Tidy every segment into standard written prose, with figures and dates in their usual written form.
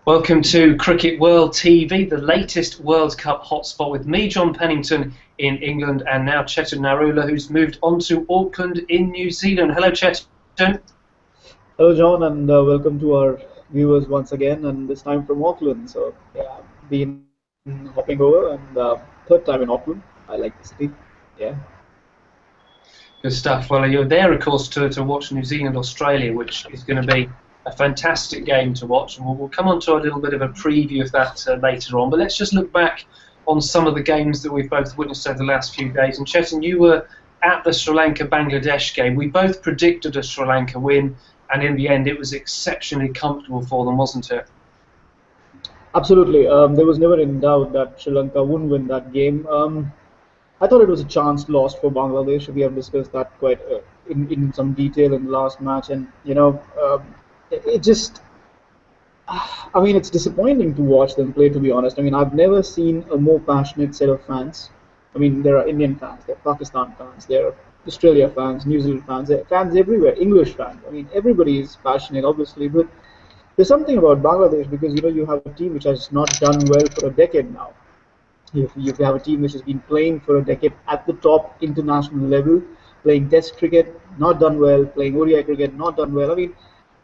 Welcome to Cricket World TV, the latest World Cup hotspot with me, John Pennington, in England, and now Chetan Narula, who's moved on to Auckland in New Zealand. Hello, Chetan. Hello, John, and welcome to our viewers once again, and this time from Auckland. So, yeah, been hopping over, and third time in Auckland. I like the city. Yeah. Good stuff. Well, you're there, of course, to watch New Zealand-Australia, which is going to be a fantastic game to watch, and we'll come on to a little bit of a preview of that later on. But let's just look back on some of the games that we've both witnessed over the last few days. And Chetan, you were at the Sri Lanka-Bangladesh game. We both predicted a Sri Lanka win, and in the end it was exceptionally comfortable for them, wasn't it? Absolutely. There was never in doubt that Sri Lanka wouldn't win that game. I thought it was a chance lost for Bangladesh. We have discussed that quite in some detail in the last match, and it just. I mean, it's disappointing to watch them play, to be honest. I mean, I've never seen a more passionate set of fans. I mean, there are Indian fans, there are Pakistan fans, there are Australia fans, New Zealand fans, there are fans everywhere, English fans. I mean, everybody is passionate, obviously, but there's something about Bangladesh because you have a team which has not done well for a decade now. You have a team which has been playing for a decade at the top international level, playing Test cricket, not done well, playing ODI cricket, not done well. I mean,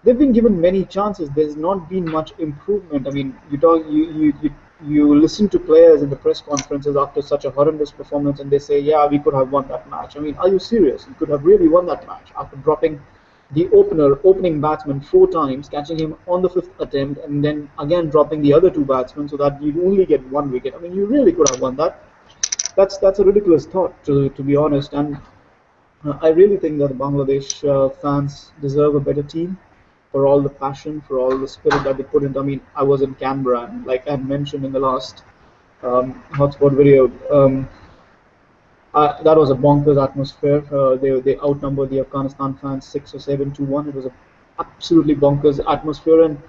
they've been given many chances. There's not been much improvement. I mean, you listen to players in the press conferences after such a horrendous performance, and they say, "Yeah, we could have won that match." I mean, are you serious? You could have really won that match after dropping the opening batsman four times, catching him on the fifth attempt, and then again dropping the other two batsmen so that you'd only get one wicket. I mean, you really could have won that. That's a ridiculous thought, to be honest. And I really think that the Bangladesh fans deserve a better team for all the passion, for all the spirit that they put into. I mean, I was in Canberra, and like I had mentioned in the last hotspot video, that was a bonkers atmosphere. They outnumbered the Afghanistan fans 6 or 7 to 1. It was a absolutely bonkers atmosphere, and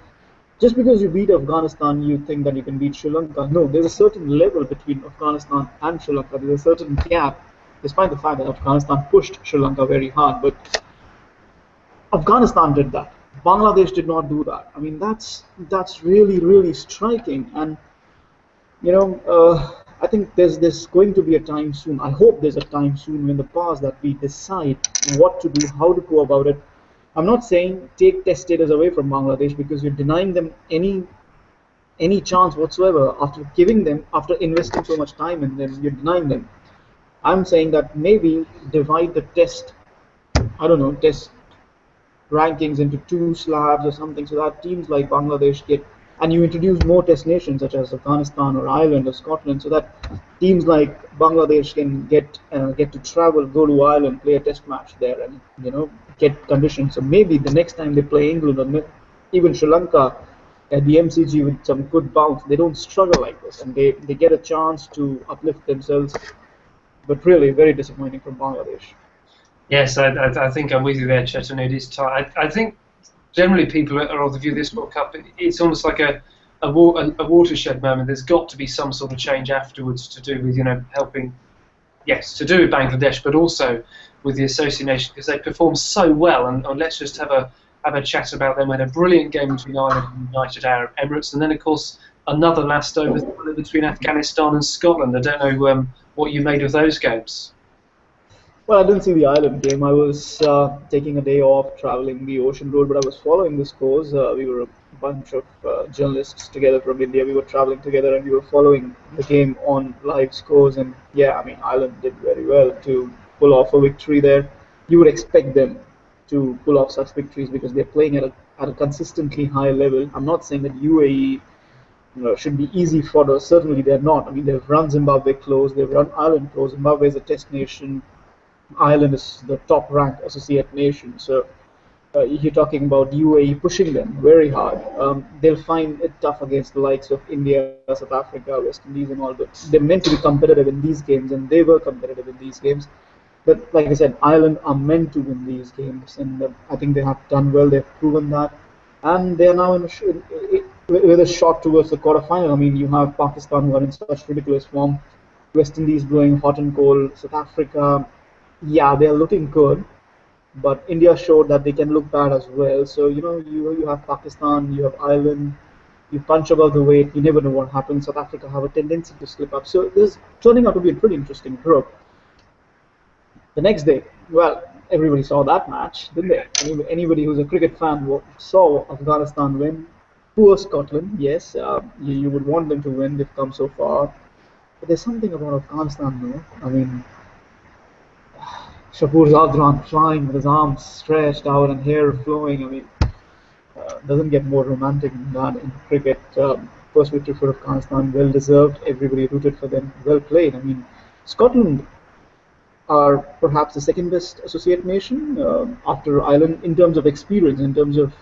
just because you beat Afghanistan, you think that you can beat Sri Lanka. No, there's a certain level between Afghanistan and Sri Lanka. There's a certain gap, despite the fact that Afghanistan pushed Sri Lanka very hard. But Afghanistan did that. Bangladesh did not do that. I mean, that's really striking. And I think there's going to be a time soon. I hope there's a time soon when the past that we decide what to do, how to go about it. I'm not saying take test status away from Bangladesh because you're denying them any chance whatsoever after investing so much time in them. You're denying them. I'm saying that maybe divide the test. I don't know, test rankings into two slabs or something so that teams like Bangladesh get, and you introduce more test nations such as Afghanistan or Ireland or Scotland so that teams like Bangladesh can get to travel, go to Ireland, play a test match there, and get conditions. So maybe the next time they play England or even Sri Lanka at the MCG with some good bounce, they don't struggle like this, and they get a chance to uplift themselves. But really, very disappointing from Bangladesh. Yes, I think I'm with you there, Chetan. It is tight. I think generally people are of the view this World Cup, it's almost like a watershed moment. There's got to be some sort of change afterwards to do with helping, yes, to do with Bangladesh, but also with the association because they perform so well. And let's just have a chat about them. We had a brilliant game between Ireland and United Arab Emirates, and then of course another last over between Afghanistan and Scotland. I don't know what you made of those games. Well, I didn't see the Ireland game. I was taking a day off, traveling the ocean road, but I was following the scores. We were a bunch of journalists together from India. We were traveling together, and we were following the game on live scores. And yeah, I mean, Ireland did very well to pull off a victory there. You would expect them to pull off such victories because they're playing at a consistently high level. I'm not saying that UAE should be easy for us. Certainly, they're not. I mean, they've run Zimbabwe close. They've run Ireland close. Zimbabwe is a test nation. Ireland is the top ranked associate nation. So you're talking about UAE pushing them very hard. They'll find it tough against the likes of India, South Africa, West Indies, and all. But they're meant to be competitive in these games, and they were competitive in these games. But like I said, Ireland are meant to win these games, and I think they have done well. They've proven that, and they are now with a shot towards the quarterfinal. I mean, you have Pakistan who are in such ridiculous form, West Indies blowing hot and cold, South Africa, yeah, they're looking good, but India showed that they can look bad as well. So you have Pakistan, you have Ireland, You punch above the weight, you never know what happens. South Africa have a tendency to slip up. So this is turning out to be a pretty interesting group. The next day, well, everybody saw that match, didn't they? Anybody who's a cricket fan saw Afghanistan win. Poor Scotland, yes, you would want them to win. They've come so far. But there's something about Afghanistan, though. I mean, Shapur Zadran flying with his arms stretched out and hair flowing. I mean, doesn't get more romantic than that in cricket. First victory for Afghanistan, well deserved. Everybody rooted for them. Well played. I mean, Scotland are perhaps the second best associate nation after Ireland in terms of experience, in terms of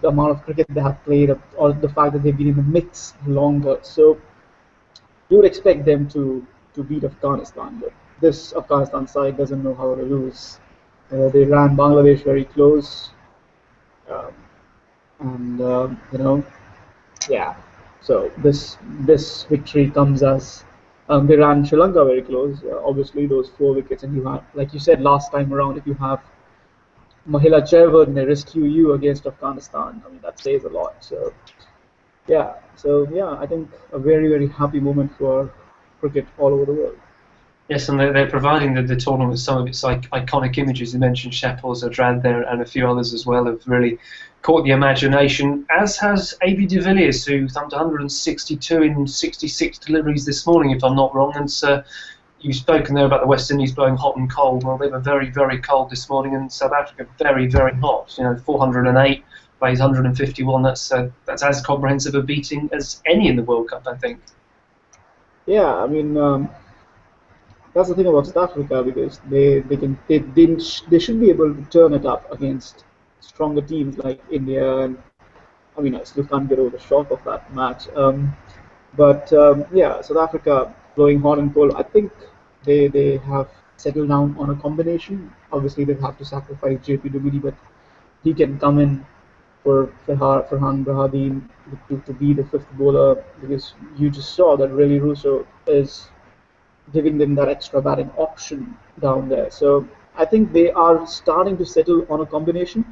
the amount of cricket they have played, or the fact that they've been in the mix longer. So you would expect them to beat Afghanistan, but this Afghanistan side doesn't know how to lose. They ran Bangladesh very close, um, and yeah. So this victory comes as they ran Sri Lanka very close. Obviously, those 4 wickets, and you have, like you said last time around, if you have Mahela Cherward and they rescue you against Afghanistan, I mean that says a lot. So I think a very happy moment for cricket all over the world. Yes, and they're providing the tournament with some of its iconic images. You mentioned Shapur Zadran there, and a few others as well have really caught the imagination, as has AB de Villiers, who thumped 162 in 66 deliveries this morning, if I'm not wrong. And you've spoken there about the West Indies blowing hot and cold. Well, they were very cold this morning, and South Africa very hot. 408 plays 151. That's as comprehensive a beating as any in the World Cup, I think. Yeah, I mean. That's the thing about South Africa, because they should be able to turn it up against stronger teams like India, and I mean I still can't get over the shock of that match. But South Africa blowing hot and cold. I think they have settled down on a combination. Obviously they have to sacrifice JP Dumidi, but he can come in for Farhan Brahadeen to be the fifth bowler, because you just saw that Really Russo is giving them that extra batting option down there. So I think they are starting to settle on a combination,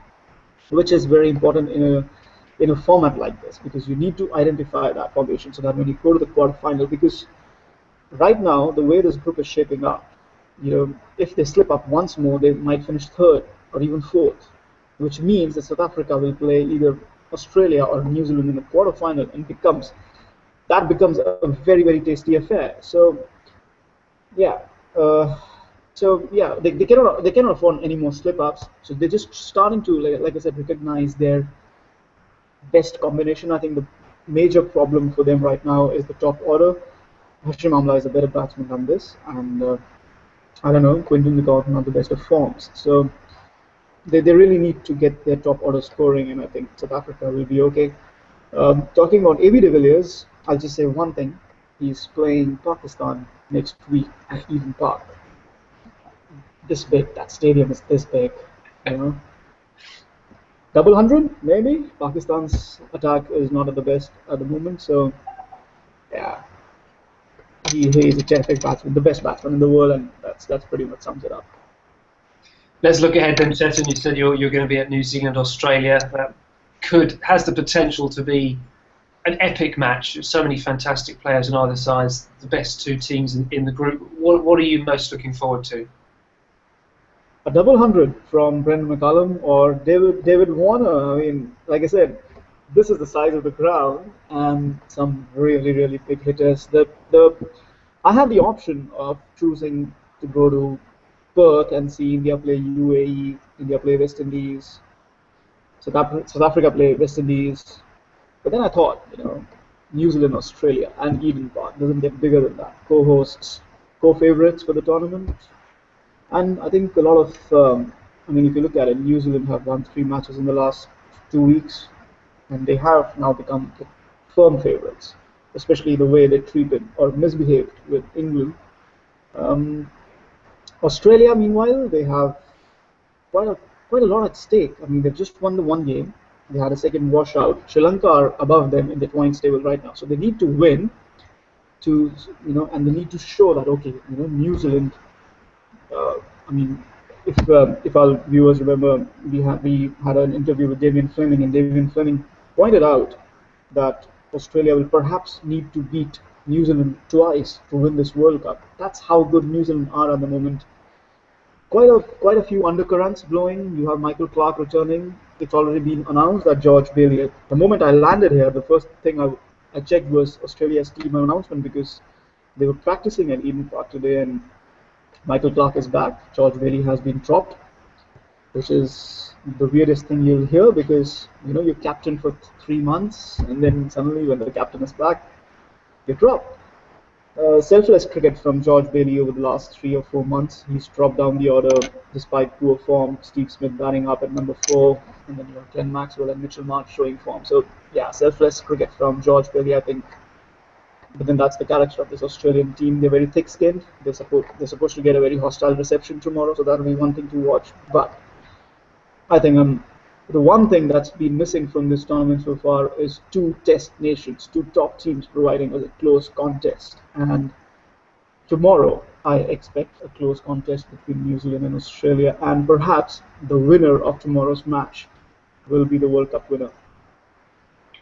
which is very important in a format like this, because you need to identify that formation so that when you go to the quarterfinal, because right now the way this group is shaping up, if they slip up once more, they might finish third or even fourth, which means that South Africa will play either Australia or New Zealand in the quarterfinal, and becomes a very tasty affair. Yeah. Uh, they cannot afford any more slip ups. So they're just starting to, like I said, recognize their best combination. I think the major problem for them right now is the top order. Hashim Amla is a better batsman than this, and I don't know, Quinton de Kock not the best of forms. So they really need to get their top order scoring, and I think South Africa will be okay. Talking about AB de Villiers, I'll just say one thing. He's playing Pakistan next week at Eden Park. This big, that stadium is this big, you know. Double hundred, maybe. Pakistan's attack is not at the best at the moment, so yeah, he is a terrific batsman, the best batsman in the world, and that's pretty much sums it up. Let's look ahead then, Chetan. You said you're going to be at New Zealand, Australia. That has the potential to be an epic match. So many fantastic players on either side, the best two teams in the group. What are you most looking forward to? A double hundred from Brendan McCullum or David Warner. I mean, like I said, this is the size of the crowd, and some really big hitters. The I had the option of choosing to go to Perth and see India play UAE, India play West Indies, South Africa play West Indies. But then I thought, New Zealand, Australia, and Eden Park doesn't get bigger than that. Co-hosts, co-favorites for the tournament. And I think a lot of, if you look at it, New Zealand have won 3 matches in the last 2 weeks, and they have now become the firm favorites, especially the way they treated or misbehaved with England. Um, Australia, meanwhile, they have quite a quite a lot at stake. I mean, they've just won the one game. They had a second washout. Sri Lanka are above them in the points table right now, so they need to win to, and they need to show that okay, New Zealand. Uh, I mean, if our viewers remember, we had an interview with Damien Fleming, and Damien Fleming pointed out that Australia will perhaps need to beat New Zealand twice to win this World Cup. That's how good New Zealand are at the moment. Quite a few undercurrents blowing. You have Michael Clark returning. It's already been announced that George Bailey. The moment I landed here, the first thing I checked was Australia's team announcement because they were practicing at Eden Park today, and Michael Clark is back. George Bailey has been dropped, which is the weirdest thing you'll hear because you're captain for 3 months, and then suddenly when the captain is back, you're dropped. Selfless cricket from George Bailey over the last 3 or 4 months. He's dropped down the order despite poor form. Steve Smith batting up at number 4, and then you have Glenn Maxwell and Mitchell Marsh showing form. So yeah, selfless cricket from George Bailey, I think. But then that's the character of this Australian team. They're very thick-skinned. They're supposed to get a very hostile reception tomorrow, so that'll be one thing to watch. But I think the one thing that's been missing from this tournament so far is two test nations, two top teams providing a close contest. And tomorrow, I expect a close contest between New Zealand and Australia, and perhaps the winner of tomorrow's match will be the World Cup winner.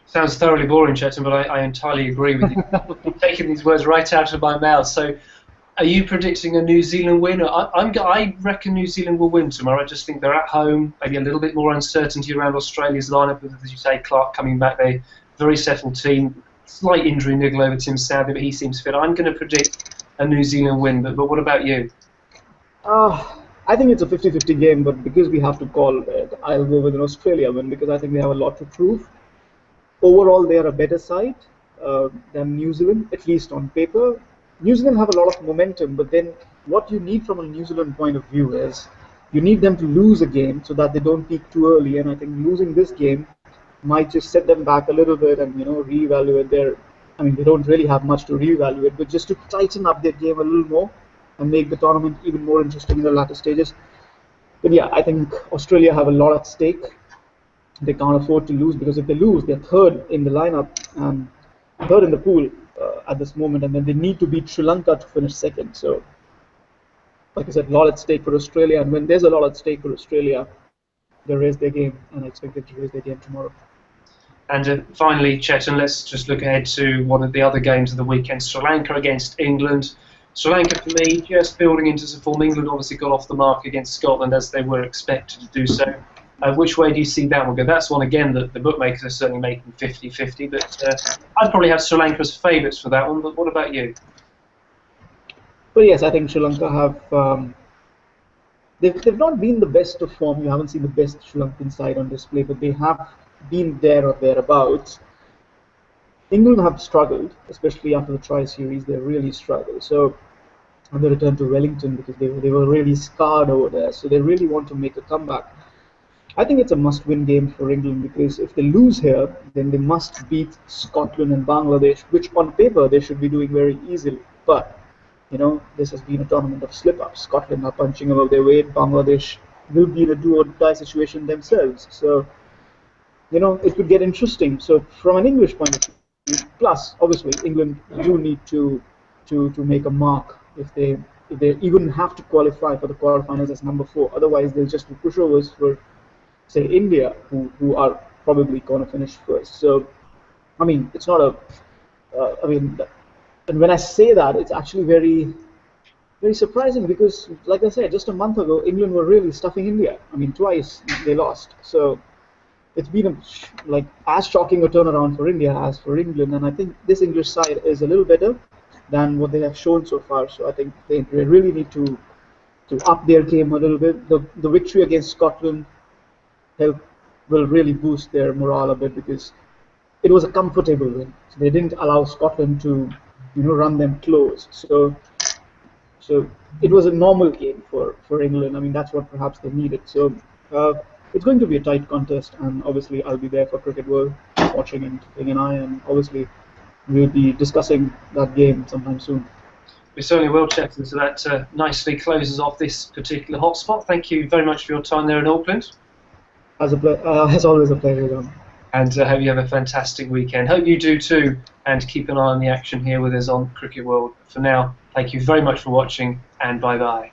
Sounds thoroughly boring, Chetan, but I entirely agree with you. You've taken these words right out of my mouth. So, are you predicting a New Zealand win? I reckon New Zealand will win tomorrow. I just think they're at home. Maybe a little bit more uncertainty around Australia's lineup, with, as you say, Clark coming back. They're a very settled team. Slight injury niggle over Tim Southey, but he seems fit. I'm going to predict a New Zealand win. But what about you? I think it's a 50-50 game, but because we have to call it, I'll go with an Australia win because I think they have a lot to prove. Overall, they are a better side than New Zealand, at least on paper. New Zealand have a lot of momentum, but then what you need from a New Zealand point of view is you need them to lose a game so that they don't peak too early. And I think losing this game might just set them back a little bit and reevaluate their. I mean, they don't really have much to reevaluate, but just to tighten up their game a little more and make the tournament even more interesting in the latter stages. But yeah, I think Australia have a lot at stake. They can't afford to lose because if they lose, they're third in the lineup and third in the pool at this moment, and then they need to beat Sri Lanka to finish second. So, like I said, a lot at stake for Australia, and when there's a lot at stake for Australia, they raise their game, and I expect them to raise their game tomorrow. And finally, Chetan, let's just look ahead to one of the other games of the weekend, Sri Lanka against England. Sri Lanka, for me, just building into some form. England obviously got off the mark against Scotland as they were expected to do so. Which way do you see that one go? That's one, again, that the bookmakers are certainly making 50-50, but I'd probably have Sri Lanka as favourites for that one, but what about you? Well, yes, I think Sri Lanka have... they've not been the best of form. You haven't seen the best Sri Lankan side on display, but they have been there or thereabouts. England have struggled, especially after the tri-series. They really struggled. So, and they returned to Wellington because they were really scarred over there. So they really want to make a comeback. I think it's a must-win game for England because if they lose here, then they must beat Scotland and Bangladesh, which on paper they should be doing very easily. But, this has been a tournament of slip-ups. Scotland are punching above their weight. Bangladesh will be in a do-or-die situation themselves. So, it could get interesting. So, from an English point of view, plus, obviously, England do need to make a mark if they even have to qualify for the quarterfinals as number 4. Otherwise, they'll just be pushovers for, say, India, who are probably going to finish first. So, I mean, it's not and when I say that, it's actually very, very surprising because, like I said, just a month ago, England were really stuffing India. I mean, twice they lost. So, it's been as shocking a turnaround for India as for England, and I think this English side is a little better than what they have shown so far. So, I think they really need to up their game a little bit. The victory against Scotland will really boost their morale a bit because it was a comfortable win. So they didn't allow Scotland to, run them close. So it was a normal game for England. I mean, that's what perhaps they needed. So it's going to be a tight contest, and obviously I'll be there for Cricket World, watching and keeping an eye, and obviously we'll be discussing that game sometime soon. We certainly will, Chetan. So that nicely closes off this particular hotspot. Thank you very much for your time there in Auckland. As always, a pleasure, John. And hope you have a fantastic weekend. Hope you do too, and keep an eye on the action here with us on Cricket World. For now, thank you very much for watching, and bye-bye.